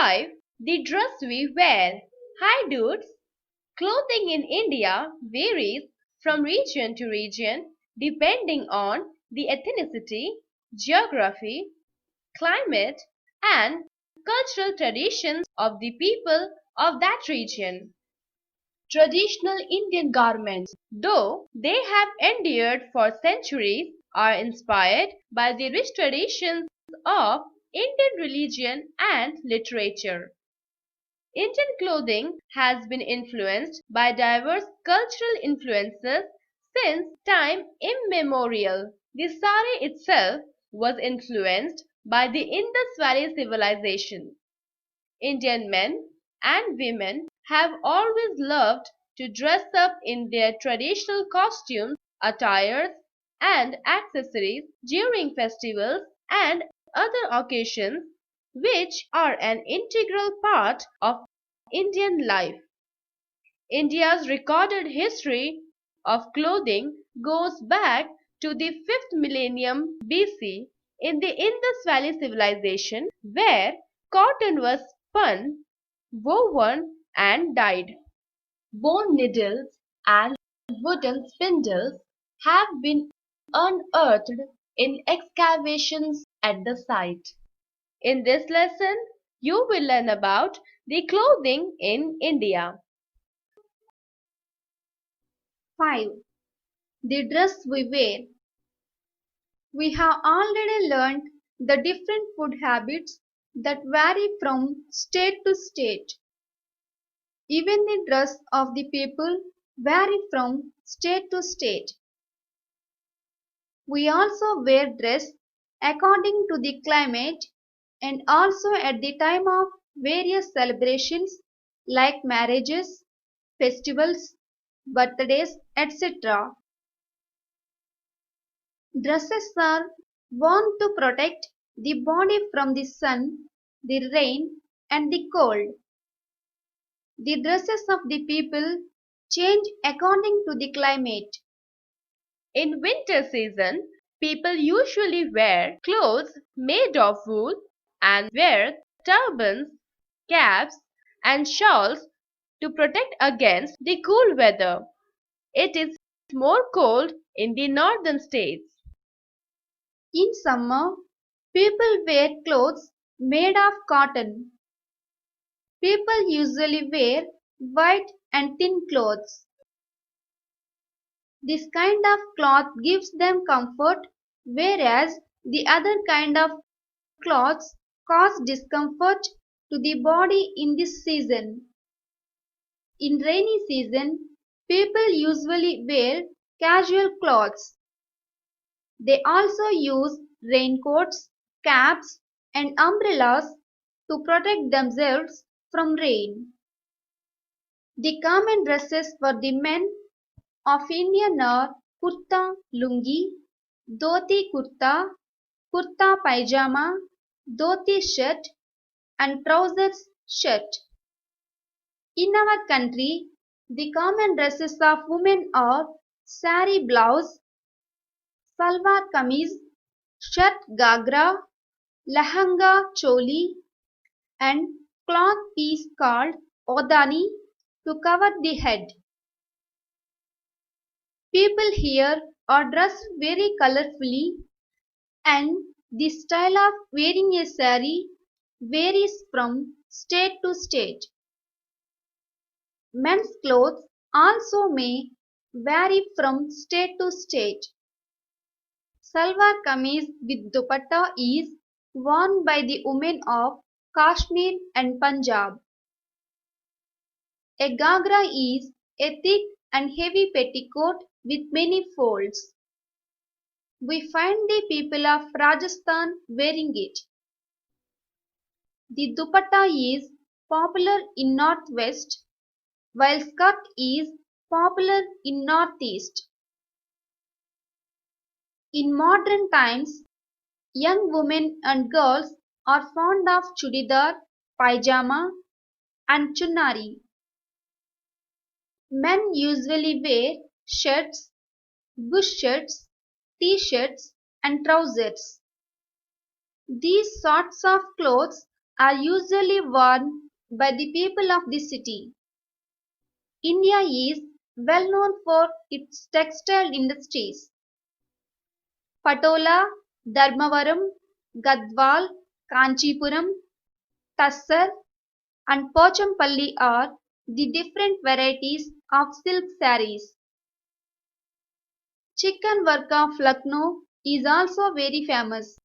5. The dress we wear. Hi dudes! Clothing in India varies from region to region depending on the ethnicity, geography, climate, and cultural traditions of the people of that region. Traditional Indian garments, though they have endured for centuries, are inspired by the rich traditions of Indian religion and literature. Indian clothing has been influenced by diverse cultural influences since time immemorial. The sari itself was influenced by the Indus Valley civilization. Indian men and women have always loved to dress up in their traditional costumes, attires, and accessories during festivals and other occasions which are an integral part of Indian life. India's recorded history of clothing goes back to the 5th millennium BC in the Indus Valley civilization where cotton was spun, woven, and dyed. Bone needles and wooden spindles have been unearthed in excavations at the site. In this lesson, you will learn about the clothing in India. 5. The dress we wear. We have already learned the different food habits that vary from state to state. Even the dress of the people vary from state to state. We also wear dress according to the climate and also at the time of various celebrations like marriages, festivals, birthdays, etc. Dresses are worn to protect the body from the sun, the rain, and the cold. The dresses of the people change according to the climate. In winter season, people usually wear clothes made of wool and wear turbans, caps, and shawls to protect against the cool weather. It is more cold in the northern states. In summer, people wear clothes made of cotton. People usually wear white and thin clothes. This kind of cloth gives them comfort, whereas the other kind of cloths cause discomfort to the body in this season. In rainy season, people usually wear casual clothes. They also use raincoats, caps, and umbrellas to protect themselves from rain. The common dresses for the men of India are kurta lungi, dhoti kurta, kurta pajama, dhoti shirt, and trousers shirt. In our country, the common dresses of women are sari blouse, salwar kameez, shirt gagra, lahanga choli, and cloth piece called odani to cover the head. People here are dressed very colorfully, and the style of wearing a sari varies from state to state. Men's clothes also may vary from state to state. Salwar kameez with dupatta is worn by the women of Kashmir and Punjab. A gagra is a thick and heavy petticoat with many folds. We find the people of Rajasthan wearing it. The dupatta is popular in northwest, while skirt is popular in northeast. In modern times, young women and girls are fond of chudidar, pajama, and chunari. Men usually wear shirts, bush shirts, t-shirts, and trousers. These sorts of clothes are usually worn by the people of the city. India is well known for its textile industries. Patola, Dharmavaram, Gadwal, Kanchipuram, Tassar, and Pochampalli are the different varieties of silk sarees. Chicken work of Lucknow is also very famous.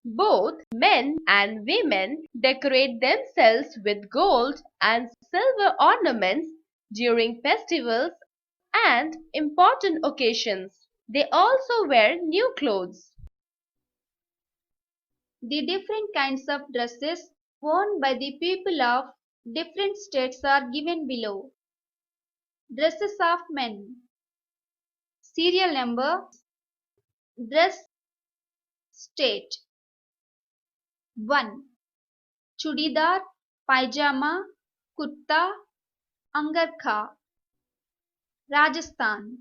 Both men and women decorate themselves with gold and silver ornaments during festivals and important occasions. They also wear new clothes. The different kinds of dresses worn by the people of different states are given below. Dresses of men. Serial number. Dress state. 1. Chudidar, Pajama, Kurta, Angarkha, Rajasthan.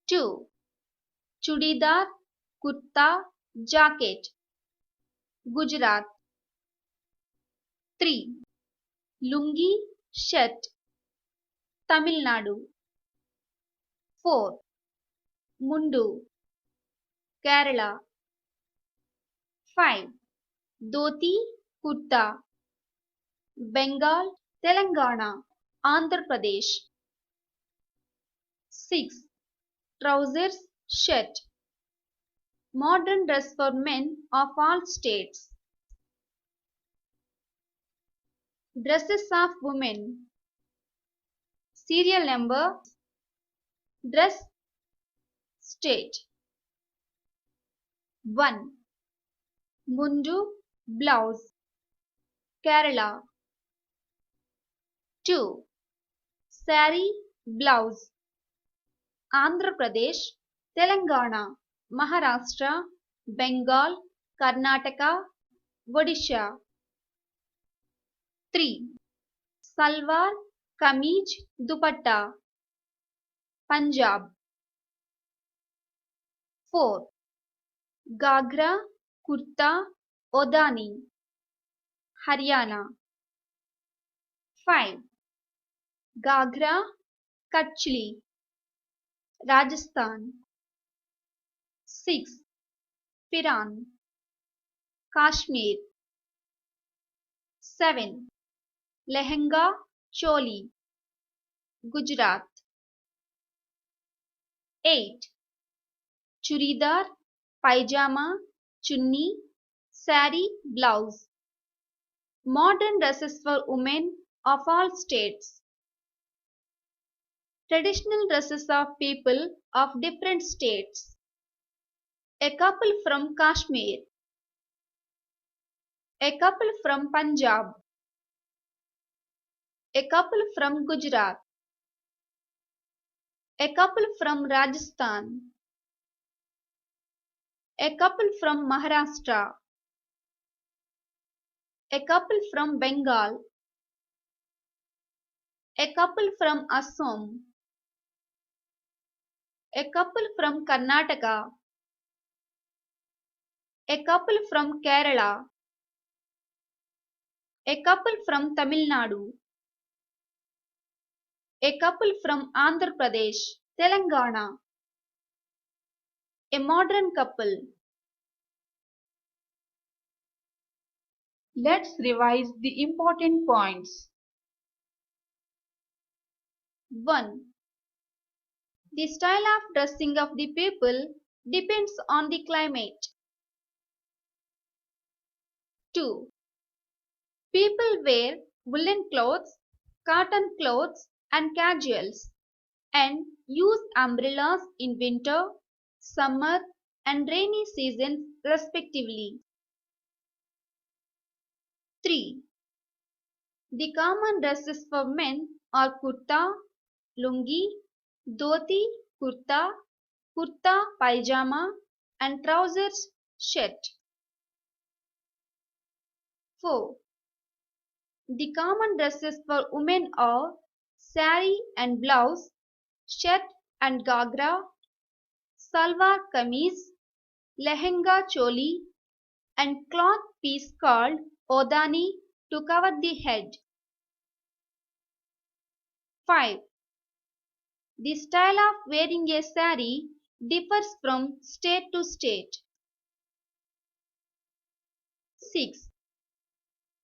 2. Chudidar, Kurta, Jacket, Gujarat. 3. Lungi, Shirt, Tamil Nadu. 4. Mundu, Kerala. 5. Dhoti, Kurta, Bengal, Telangana, Andhra Pradesh. 6. Trousers, Shirt, modern dress for men of all states. Dresses of women. Serial number. Dress state. 1. Mundu blouse, Kerala. 2. Sari blouse, Andhra Pradesh, Telangana, Maharashtra, Bengal, Karnataka, Odisha. 3. Salwar kameez dupatta, Punjab. 4. Gagra kurta odani, Haryana. 5. Gagra kachli, Rajasthan. 6. Firan, Kashmir. 7. Lehenga choli, Gujarat. 8. Churidar, Pajama, Chunni, Sari, Blouse. Modern dresses for women of all states. Traditional dresses of people of different states. A couple from Kashmir. A couple from Punjab. A couple from Gujarat. A couple from Rajasthan. A couple from Maharashtra. A couple from Bengal. A couple from Assam. A couple from Karnataka. A couple from Kerala. A couple from Tamil Nadu. A couple from Andhra Pradesh, Telangana. A modern couple. Let's revise the important points. 1. The style of dressing of the people depends on the climate. 2. People wear woolen clothes, cotton clothes and casuals and use umbrellas in winter, summer and rainy seasons respectively. 3. The common dresses for men are kurta, lungi, dhoti, kurta, kurta pajama and trousers shirt. 4. The common dresses for women are sari and blouse, shirt and gagra, salwar kameez, lehenga choli, and cloth piece called odani to cover the head. 5. The style of wearing a sari differs from state to state. 6.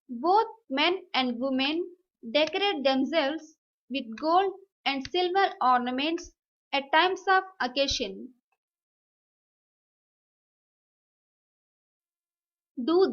Both men and women decorate themselves with gold and silver ornaments at times of occasion. Do